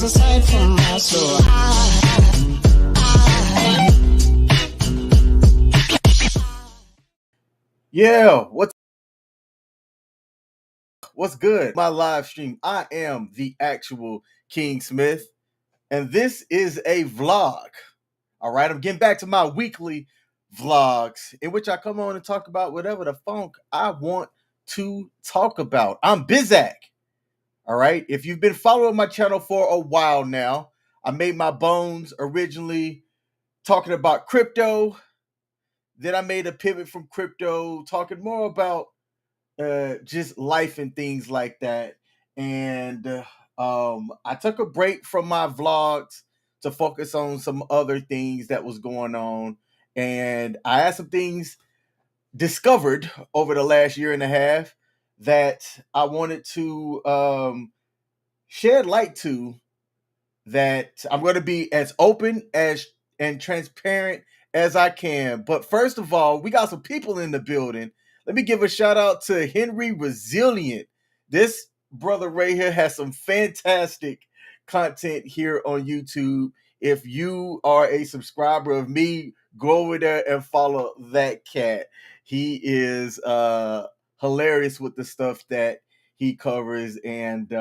aside from my soul. Yeah, what's good? My live stream. I am the actual King Smith, and this is a vlog. All right, I'm getting back to my weekly vlogs in which I come on and talk about whatever the funk I want to talk about. I'm Bizak. All right. If you've been following my channel for a while now, I made my bones originally talking about crypto. Then I made a pivot from crypto, talking more about just life and things like that. And I took a break from my vlogs to focus on some other things that was going on. And I had some things discovered over the last year and a half that I wanted to shed light to, that I'm going to be as open as and transparent as I can. But first of all, we got some people in the building. Let me give a shout out to Henry Resilient. This brother right here has some fantastic content here on YouTube. If you are a subscriber of me, go over there and follow that cat. He is hilarious with the stuff that he covers, and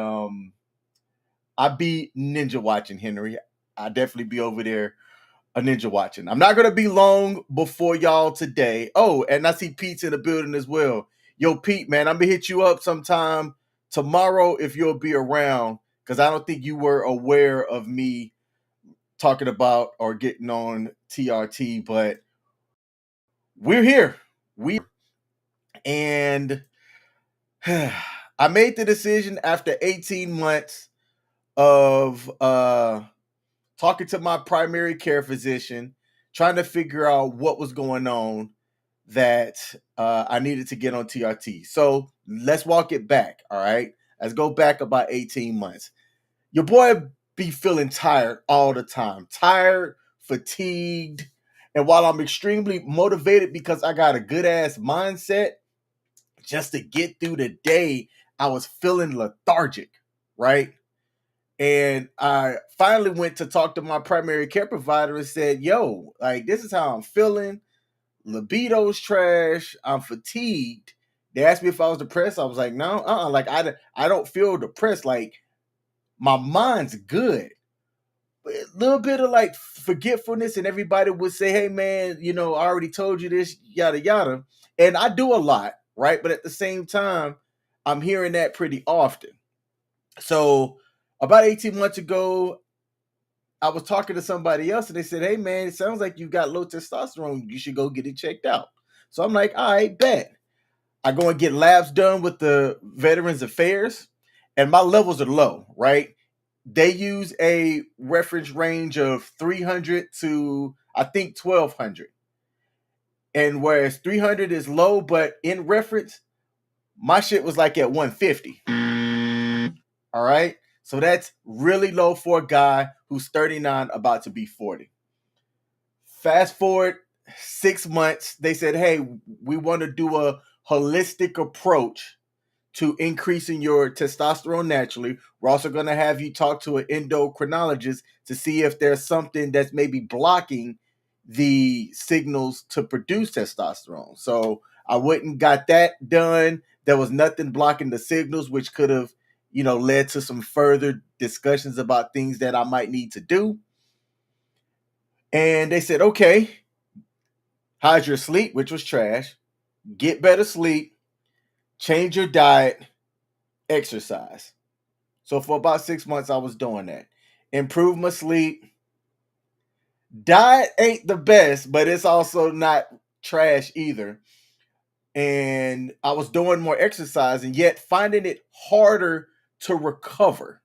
I be ninja watching, Henry. I definitely be over there a ninja watching. I'm not gonna be long before y'all today. Oh, and I see Pete's in the building as well. Yo, Pete, man, I'm gonna hit you up sometime tomorrow if you'll be around, because I don't think you were aware of me talking about or getting on TRT, but we're here. And I made the decision after 18 months of talking to my primary care physician, trying to figure out what was going on, that I needed to get on TRT. So let's walk it back. All right. Let's go back about 18 months. Your boy be feeling tired all the time, tired, fatigued. And while I'm extremely motivated because I got a good ass mindset, just to get through the day, I was feeling lethargic, right? And I finally went to talk to my primary care provider and said, yo, like, this is how I'm feeling. Libido's trash. I'm fatigued. They asked me if I was depressed. I was like, no, like, I don't feel depressed. Like, my mind's good. A little bit of like forgetfulness, and everybody would say, hey, man, I already told you this, yada, yada. And I do a lot, right? But at the same time, I'm hearing that pretty often. So about 18 months ago, I was talking to somebody else and they said, hey, man, it sounds like you got low testosterone. You should go get it checked out. So I'm like, all right, bet. I go and get labs done with the Veterans Affairs, and my levels are low, right? They use a reference range of 300 to, I think, 1200. And whereas 300 is low, but in reference, my shit was like at 150. All right. So that's really low for a guy who's 39, about to be 40. Fast forward 6 months, they said, hey, we want to do a holistic approach to increasing your testosterone naturally. We're also going to have you talk to an endocrinologist to see if there's something that's maybe blocking the signals to produce testosterone. So I went and got that done. There was nothing blocking the signals, which could have, led to some further discussions about things that I might need to do. And they said, okay, how's your sleep, which was trash? Get better sleep, change your diet, exercise. So for about 6 months, I was doing that. Improve my sleep. Diet ain't the best, but it's also not trash either. And I was doing more exercise and yet finding it harder to recover.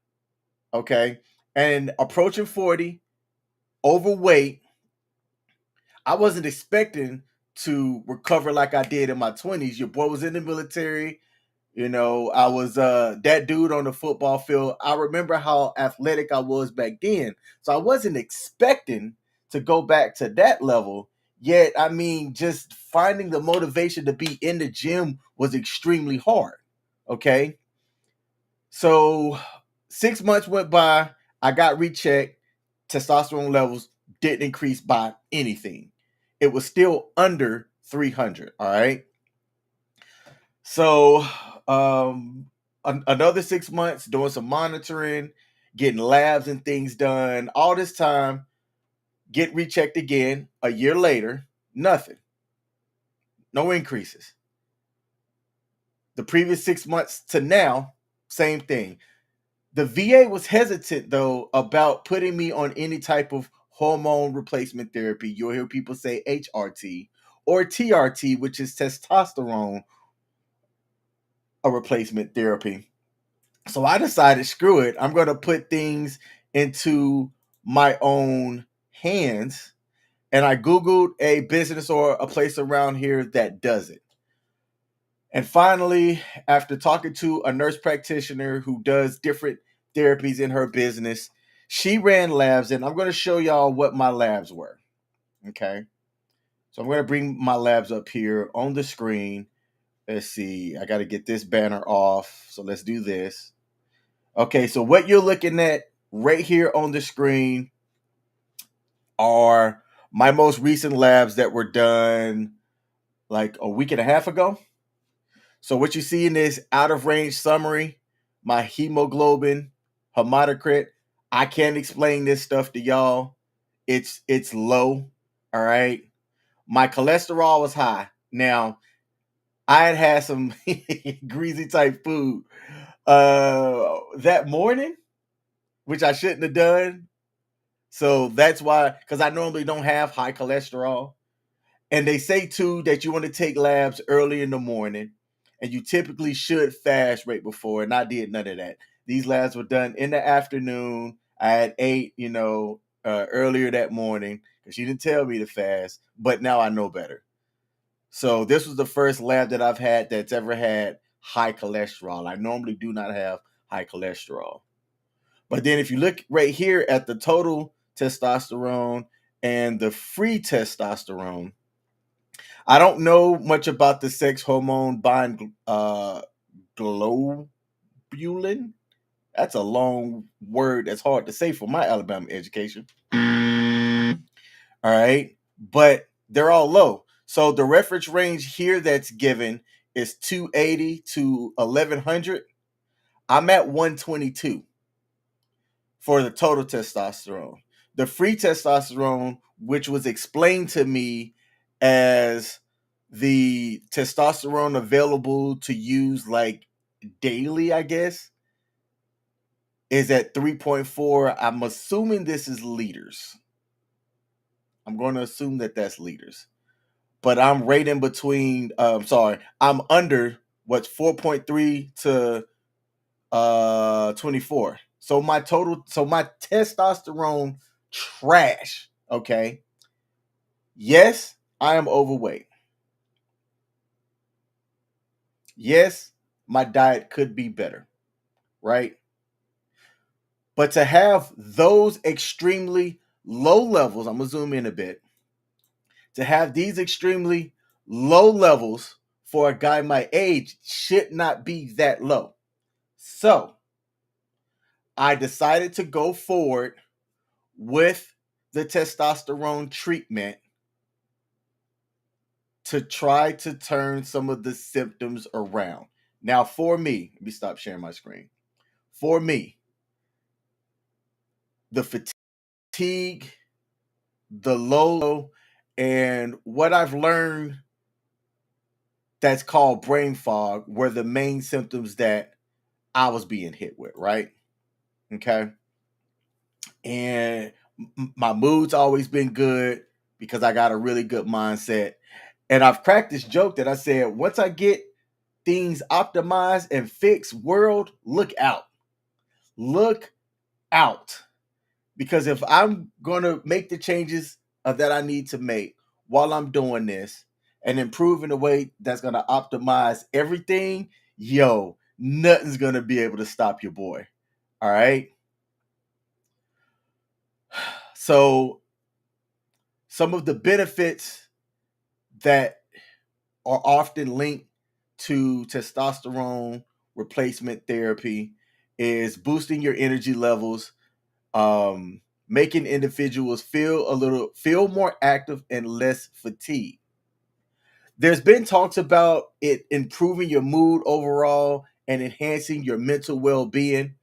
Okay. And approaching 40, overweight, I wasn't expecting to recover like I did in my 20s. Your boy was in the military. I was that dude on the football field. I remember how athletic I was back then. So I wasn't expecting to go back to that level. Yet, I mean, just finding the motivation to be in the gym was extremely hard. Okay. So 6 months went by. I got rechecked. Testosterone levels didn't increase by anything. It was still under 300. All right. So, another 6 months doing some monitoring, getting labs and things done. All this time, get rechecked again a year later, nothing, no increases. The previous 6 months to now, same thing. The VA was hesitant though about putting me on any type of hormone replacement therapy. You'll hear people say HRT or TRT, which is testosterone a replacement therapy. So I decided, screw it. I'm going to put things into my own hands. And I Googled a business or a place around here that does it. And finally, after talking to a nurse practitioner who does different therapies in her business, she ran labs, and I'm going to show y'all what my labs were. Okay. So I'm going to bring my labs up here on the screen. Let's see. I got to get this banner off. So let's do this. Okay. So what you're looking at right here on the screen are my most recent labs that were done like a week and a half ago. So what you see in this out of range summary, my hemoglobin, hematocrit, I can't explain this stuff to y'all. It's low. All right. My cholesterol was high. Now, I had some greasy type food that morning, which I shouldn't have done. So that's why, because I normally don't have high cholesterol. And they say too that you want to take labs early in the morning, and you typically should fast right before. And I did none of that. These labs were done in the afternoon. I had ate, earlier that morning because she didn't tell me to fast, but now I know better. So this was the first lab that I've had that's ever had high cholesterol. I normally do not have high cholesterol. But then if you look right here at the total testosterone and the free testosterone, I don't know much about the sex hormone bind globulin. That's a long word that's hard to say for my Alabama education. All right. But they're all low. So the reference range here that's given is 280 to 1100. I'm at 122 for the total testosterone. The free testosterone, which was explained to me as the testosterone available to use like daily, I guess, is at 3.4. I'm assuming this is liters. I'm going to assume that that's liters. But I'm right in between. I'm under what's 4.3 to 24. So my testosterone trash. Okay. Yes, I am overweight. Yes, my diet could be better, right? But to have those extremely low levels, I'm gonna zoom in a bit. To have these extremely low levels for a guy my age should not be that low. So I decided to go forward with the testosterone treatment to try to turn some of the symptoms around. Now, for me, let me stop sharing my screen. For me, the fatigue, the low, and what I've learned that's called brain fog were the main symptoms that I was being hit with, right? Okay. And my mood's always been good because I got a really good mindset. And I've cracked this joke that I said, once I get things optimized and fixed, world, look out. Look out. Because if I'm going to make the changes that I need to make while I'm doing this and improve in a way that's going to optimize everything, yo, nothing's going to be able to stop your boy. All right. So, some of the benefits that are often linked to testosterone replacement therapy is boosting your energy levels, making individuals feel more active and less fatigued. There's been talks about it improving your mood overall and enhancing your mental well-being.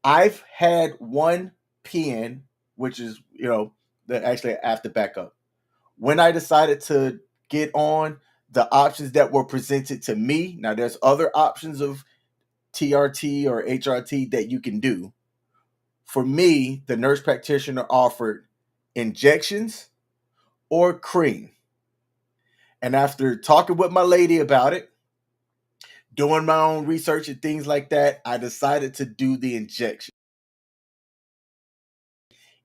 I've had one pen, which is, that actually I have to back up. When I decided to get on the options that were presented to me, now there's other options of TRT or HRT that you can do. For me, the nurse practitioner offered injections or cream. And after talking with my lady about it, doing my own research and things like that, I decided to do the injection.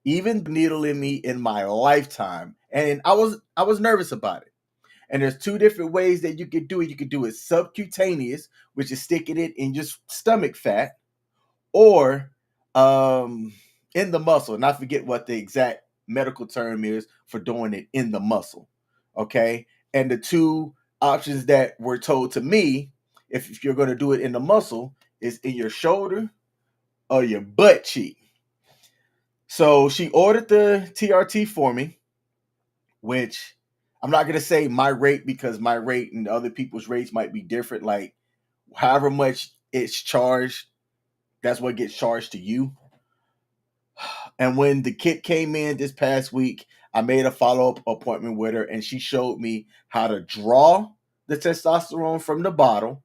Even needle in me in my lifetime. And I was nervous about it. And there's two different ways that you could do it. You could do it subcutaneous, which is sticking it in your stomach fat, or in the muscle. And I forget what the exact medical term is for doing it in the muscle. Okay. And the two options that were told to me, if you're going to do it in the muscle, is in your shoulder or your butt cheek. So she ordered the TRT for me, which I'm not going to say my rate because my rate and other people's rates might be different. Like, however much it's charged, that's what gets charged to you. And when the kit came in this past week, I made a follow-up appointment with her, and she showed me how to draw the testosterone from the bottle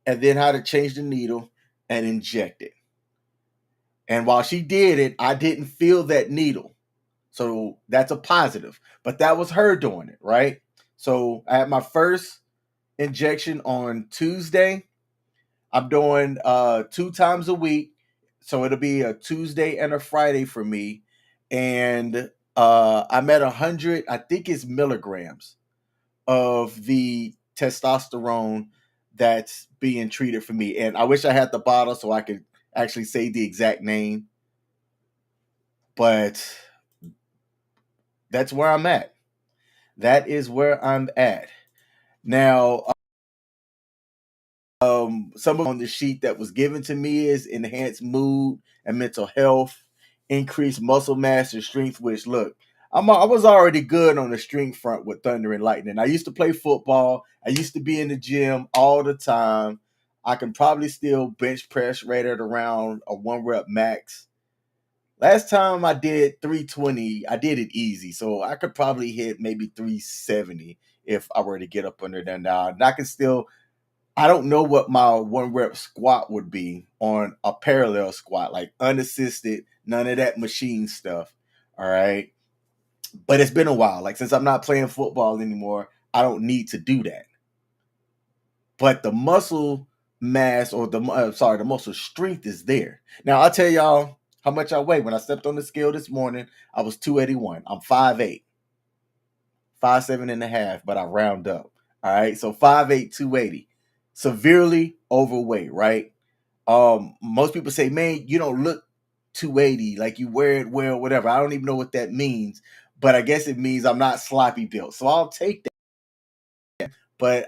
and then how to change the needle and inject it. And while she did it, I didn't feel that needle. So that's a positive. But that was her doing it, right? So I had my first injection on Tuesday. I'm doing 2 times a week. So it'll be a Tuesday and a Friday for me. And I'm at 100, I think it's milligrams of the testosterone that's being treated for me. And I wish I had the bottle so I could actually say the exact name. But that's where I'm at. That is where I'm at. Now, some of on the sheet that was given to me is enhanced mood and mental health, increased muscle mass and strength. Which, look, I was already good on the strength front with Thunder and Lightning. I used to play football. I used to be in the gym all the time. I can probably still bench press right at around a 1 rep max. Last time I did 320, I did it easy, so I could probably hit maybe 370 if I were to get up under that now. And I can still, I don't know what my 1 rep squat would be on a parallel squat, like unassisted, none of that machine stuff. All right. But it's been a while. Like, since I'm not playing football anymore, I don't need to do that. But the muscle mass or the muscle strength is there. Now, I'll tell y'all how much I weigh. When I stepped on the scale this morning, I was 281. I'm 5'8", 5'7" and a half, but I round up. All right. So 5'8", 280. Severely overweight, right? Most people say, man, you don't look 280, like you wear it well, whatever. I don't even know what that means, but I guess it means I'm not sloppy built. So I'll take that. But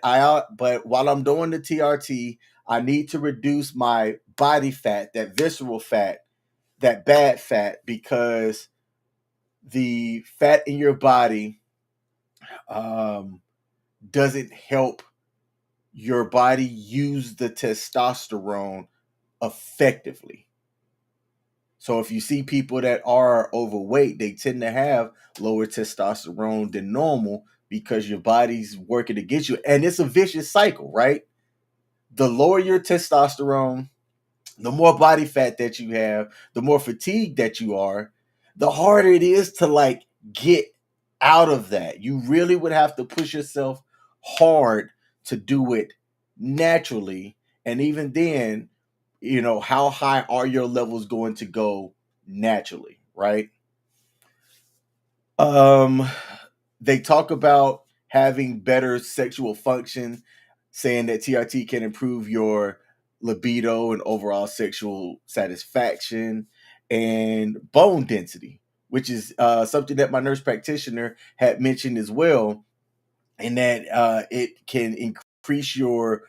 while I'm doing the TRT, I need to reduce my body fat, that visceral fat, that bad fat, because the fat in your body um, doesn't help your body use the testosterone effectively. So if you see people that are overweight, they tend to have lower testosterone than normal because your body's working against you. And it's a vicious cycle, right? The lower your testosterone, the more body fat that you have, the more fatigued that you are, the harder it is to like get out of that. You really would have to push yourself hard to do it naturally. And even then, how high are your levels going to go naturally, right? Um, they talk about having better sexual function, saying that TRT can improve your libido and overall sexual satisfaction and bone density, which is something that my nurse practitioner had mentioned as well, and that it can increase your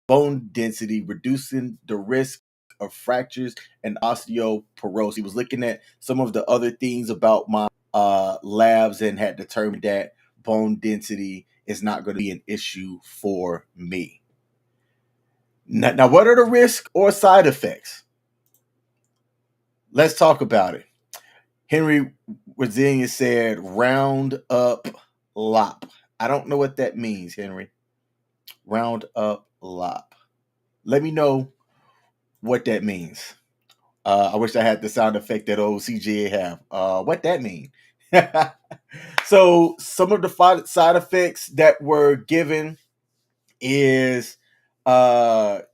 bone density, reducing the risk of fractures and osteoporosis. He was looking at some of the other things about my labs and had determined that bone density is not going to be an issue for me. Now, what are the risks or side effects? Let's talk about it. Henry Resilient said, round up lop. I don't know what that means, Henry. Round up lop. Let me know what that means. I wish I had the sound effect that old CGA have. What that mean? So some of the side effects that were given is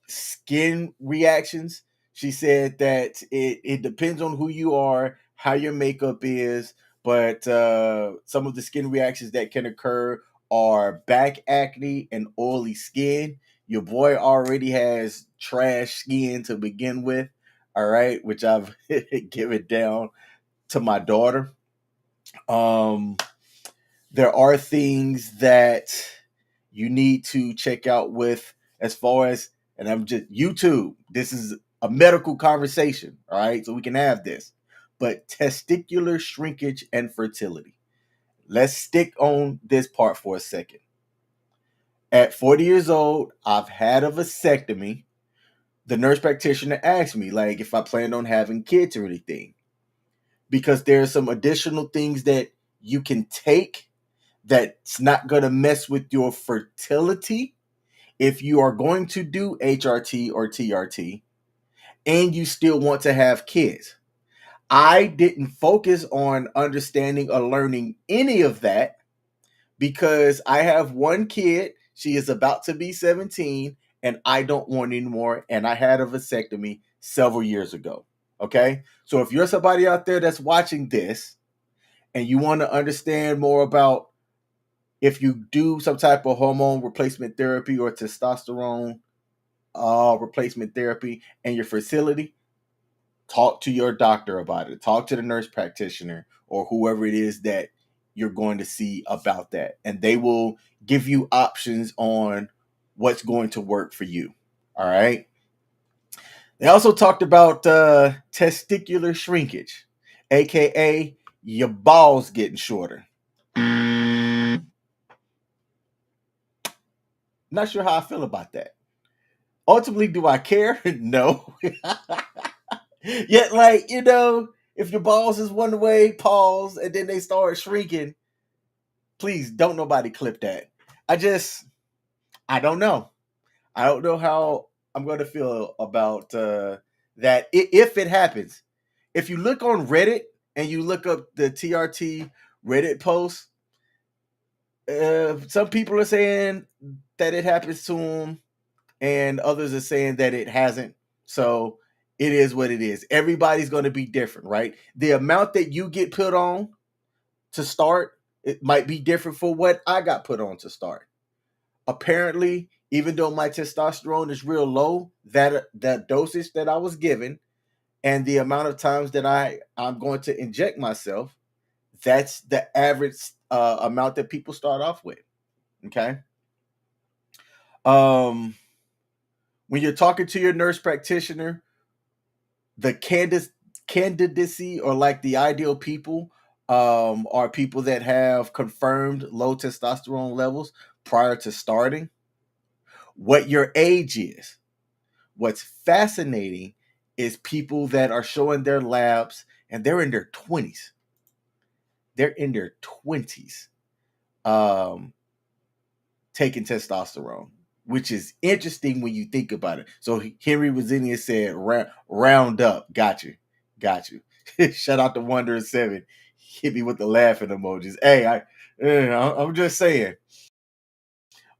skin reactions. She said that it depends on who you are, how your makeup is, but some of the skin reactions that can occur are back acne and oily skin. Your boy already has trash skin to begin with, all right, which I've given down to my daughter. Um, there are things that you need to check out with as far as, and I'm just YouTube. This is a medical conversation, all right? So we can have this. But testicular shrinkage and fertility. Let's stick on this part for a second. At 40 years old, I've had a vasectomy. The nurse practitioner asked me, like, if I planned on having kids or anything, because there's some additional things that you can take that's not going to mess with your fertility if you are going to do HRT or TRT and you still want to have kids. I didn't focus on understanding or learning any of that because I have one kid. She is about to be 17 and I don't want any more. And I had a vasectomy several years ago. Okay. So if you're somebody out there that's watching this and you want to understand more about if you do some type of hormone replacement therapy or testosterone replacement therapy and your fertility, talk to your doctor about it. Talk to the nurse practitioner or whoever it is that you're going to see about that. And they will give you options on what's going to work for you. All right. They also talked about testicular shrinkage, aka your balls getting shorter. Not sure how I feel about that. Ultimately, do I care? No. Yet, like, if your balls is one way, pause, and then they start shrinking, please don't nobody clip that. I don't know. I don't know how I'm going to feel about that if it happens. If you look on Reddit and you look up the TRT Reddit post, some people are saying that it happens to them, and others are saying that it hasn't. So it is what it is. Everybody's going to be different, right? The amount that you get put on to start, it might be different for what I got put on to start. Apparently, even though my testosterone is real low, that dosage that I was given and the amount of times that I'm going to inject myself, that's the average amount that people start off with. Okay. Um, when you're talking to your nurse practitioner, the candidacy or like the ideal people are people that have confirmed low testosterone levels prior to starting. What your age is. What's fascinating is people that are showing their labs and they're in their 20s. They're in their 20s taking testosterone, which is interesting when you think about it. So Henry Resilient said, round up. Got you. Got you. Shout out to Wonder 7. Hit me with the laughing emojis. Hey, I'm just saying.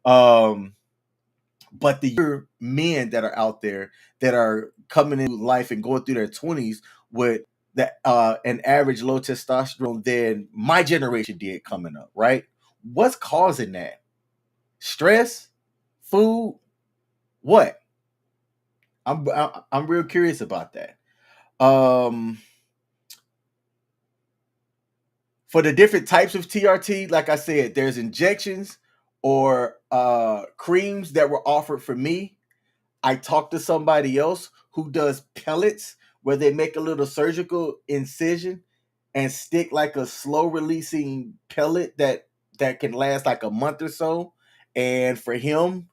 But the men that are out there that are coming into life and going through their 20s with an average low testosterone than my generation did coming up, right? What's causing that? Stress, food, what? I'm real curious about that. Um, for the different types of TRT, like I said, there's injections or creams that were offered for me. I talked to somebody else who does pellets where they make a little surgical incision and stick like a slow releasing pellet that can last like a month or so. And for him,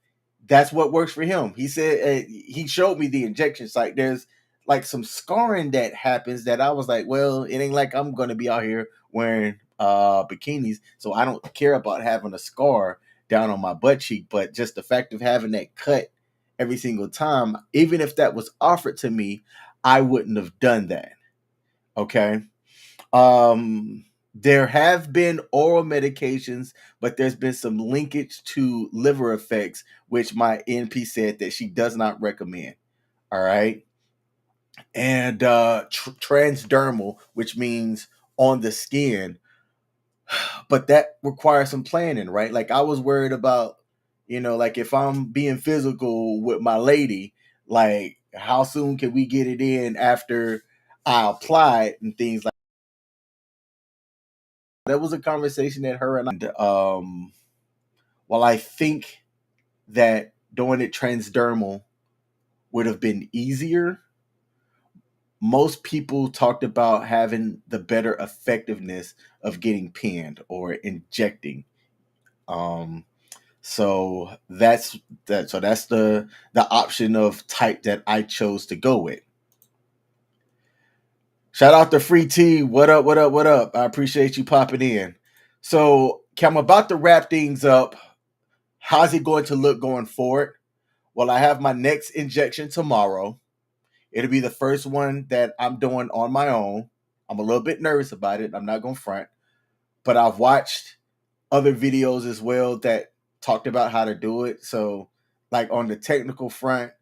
that's what works for him. He said he showed me the injection site. There's like some scarring that happens that I was like, well, it ain't like I'm gonna be out here wearing bikinis, so I don't care about having a scar down on my butt cheek. But just the fact of having that cut every single time, even if that was offered to me, I wouldn't have done that. Okay. There have been oral medications, but there's been some linkage to liver effects, which my NP said that she does not recommend. All right. And transdermal, which means on the skin, but that requires some planning, right? Like I was worried about, like if I'm being physical with my lady, like how soon can we get it in after I apply it and things like that. That was a conversation that her and while I think that doing it transdermal would have been easier, most people talked about having the better effectiveness of getting pinned or injecting. Um, So that's that. So that's the option of type that I chose to go with. Shout out to Free T. What up? What up? What up? I appreciate you popping in. So I'm about to wrap things up. How's it going to look going forward? Well, I have my next injection tomorrow. It'll be the first one that I'm doing on my own. I'm a little bit nervous about it. I'm not going to front, but I've watched other videos as well that talked about how to do it. So, like on the technical front,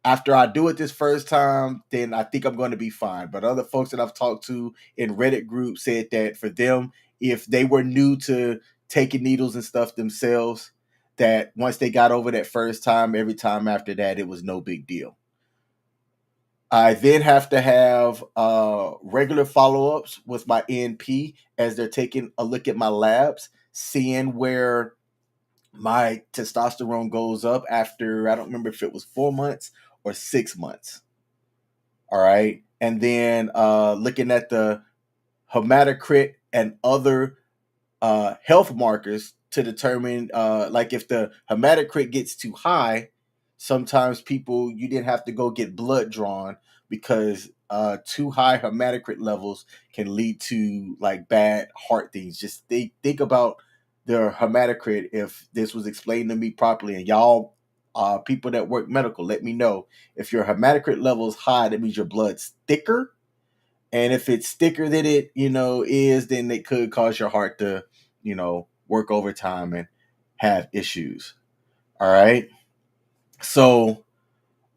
after I do it this first time, then I think I'm going to be fine. But other folks that I've talked to in Reddit groups said that for them, if they were new to taking needles and stuff themselves, that once they got over that first time, every time after that, it was no big deal. I then have to have regular follow ups with my NP as they're taking a look at my labs, seeing where my testosterone goes up after, I don't remember if it was 4 months or 6 months. All right. And then looking at the hematocrit and other health markers to determine, like if the hematocrit gets too high, sometimes people, you didn't have to go get blood drawn because too high hematocrit levels can lead to like bad heart things. Just think about their hematocrit. If this was explained to me properly, and y'all people that work medical, let me know if your hematocrit level is high, that means your blood's thicker, and if it's thicker than it, is, then it could cause your heart to, work overtime and have issues. All right. So,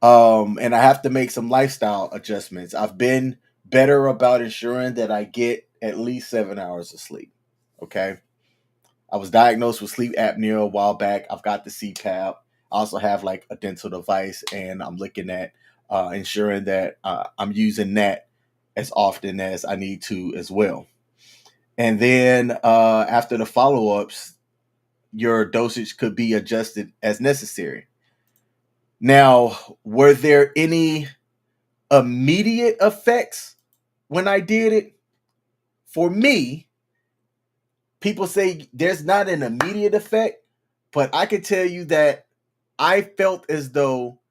and I have to make some lifestyle adjustments. I've been better about ensuring that I get at least 7 hours of sleep. Okay. I was diagnosed with sleep apnea a while back. I've got the CPAP. I also have like a dental device, and I'm looking at ensuring that I'm using that as often as I need to as well. And then after the follow ups, your dosage could be adjusted as necessary. Now, were there any immediate effects when I did it? For me, people say there's not an immediate effect, but I can tell you that I felt as though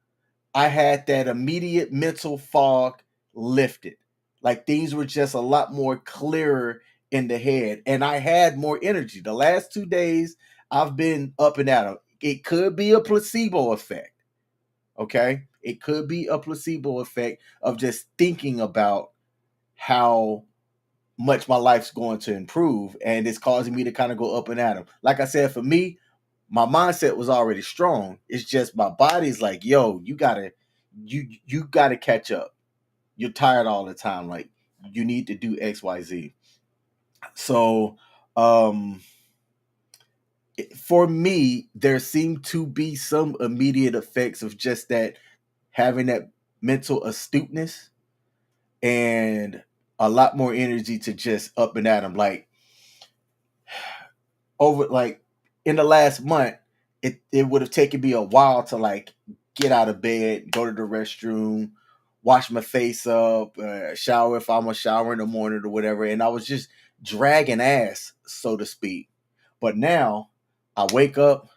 I had that immediate mental fog lifted. Like things were just a lot more clearer in the head, and I had more energy. The last 2 days, I've been up and at 'em. It could be a placebo effect. Okay. It could be a placebo effect of just thinking about how much my life's going to improve, and it's causing me to kind of go up and at 'em. Like I said, for me, my mindset was already strong. It's just my body's like, yo, you gotta catch up. You're tired all the time. Like you need to do XYZ. So um for me, there seemed to be some immediate effects of just that, having that mental astuteness and a lot more energy to just up and at them. Like over like in the last month, it would have taken me a while to like get out of bed, go to the restroom, wash my face up, shower if I'm gonna shower in the morning or whatever. And I was just dragging ass, so to speak. But now I wake up,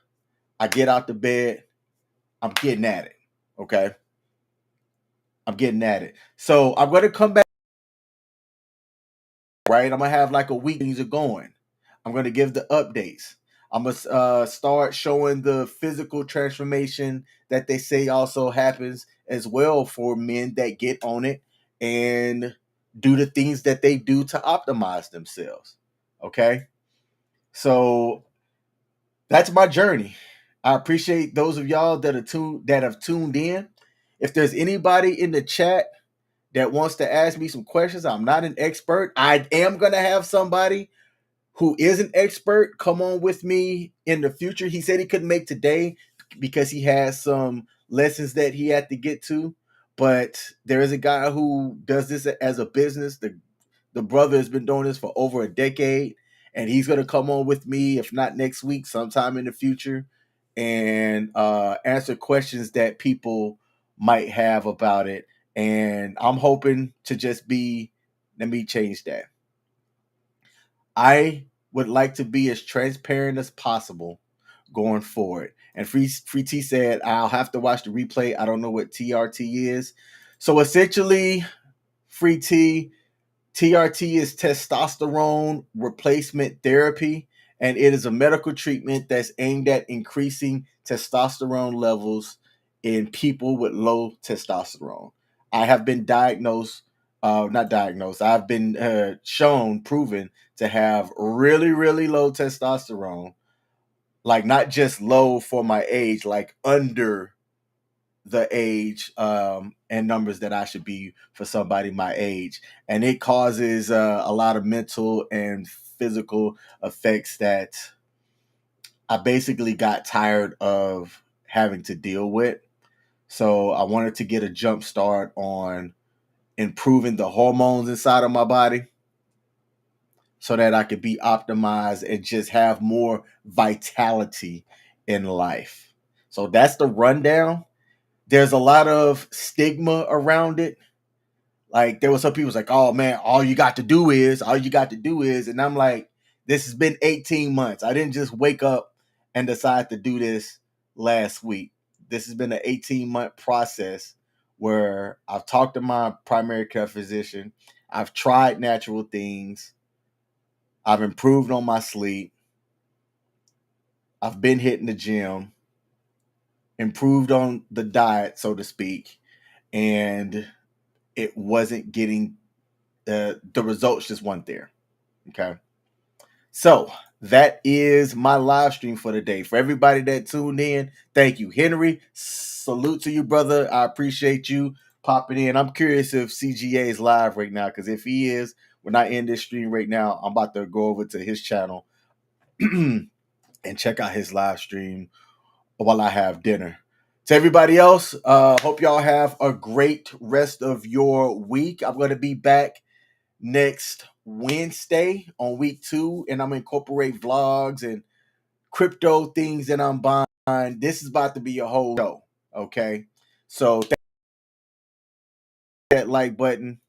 I get out the bed, I'm getting at it. Okay. I'm getting at it. So I'm gonna come back, right? I'm gonna have like a week things are going. I'm gonna give the updates. I'm gonna start showing the physical transformation that they say also happens as well for men that get on it and do the things that they do to optimize themselves. Okay, so that's my journey. I appreciate those of y'all that have tuned in. If there's anybody in the chat that wants to ask me some questions, I'm not an expert. I am gonna have somebody who is an expert come on with me in the future. He said he couldn't make today because he has some lessons that he had to get to. But there is a guy who does this as a business. The brother has been doing this for over a decade, and he's gonna come on with me, if not next week, sometime in the future, and answer questions that people might have about it. And I'm hoping to just be. Let me change that. I would like to be as transparent as possible going forward. And Free T said, I'll have to watch the replay. I don't know what TRT is. So essentially, Free T, TRT is testosterone replacement therapy, and it is a medical treatment that's aimed at increasing testosterone levels in people with low testosterone. I have been not diagnosed, I've been proven to have really, really low testosterone, like not just low for my age, like under the age and numbers that I should be for somebody my age. And it causes a lot of mental and physical effects that I basically got tired of having to deal with. So I wanted to get a jump start on improving the hormones inside of my body so that I could be optimized and just have more vitality in life. So that's the rundown. There's a lot of stigma around it. Like there was some people's like, oh man, all you got to do is, and I'm like, this has been 18 months. I didn't just wake up and decide to do this last week. This has been an 18-month process where I've talked to my primary care physician. I've tried natural things. I've improved on my sleep. I've been hitting the gym, improved on the diet, so to speak, and it wasn't getting the results just weren't there. Okay. So that is my live stream for the day. For everybody that tuned in, thank you. Henry, salute to you, brother. I appreciate you popping in. I'm curious if CGA is live right now, because if he is, when I end this stream right now, I'm about to go over to his channel and check out his live stream while I have dinner. To everybody else, hope y'all have a great rest of your week. I'm going to be back next Wednesday on week 2, and I'm gonna incorporate vlogs and crypto things that I'm buying. This is about to be a whole show. Okay, so that like button.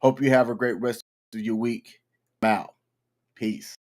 Hope you have a great rest of your week. I'm out. Peace.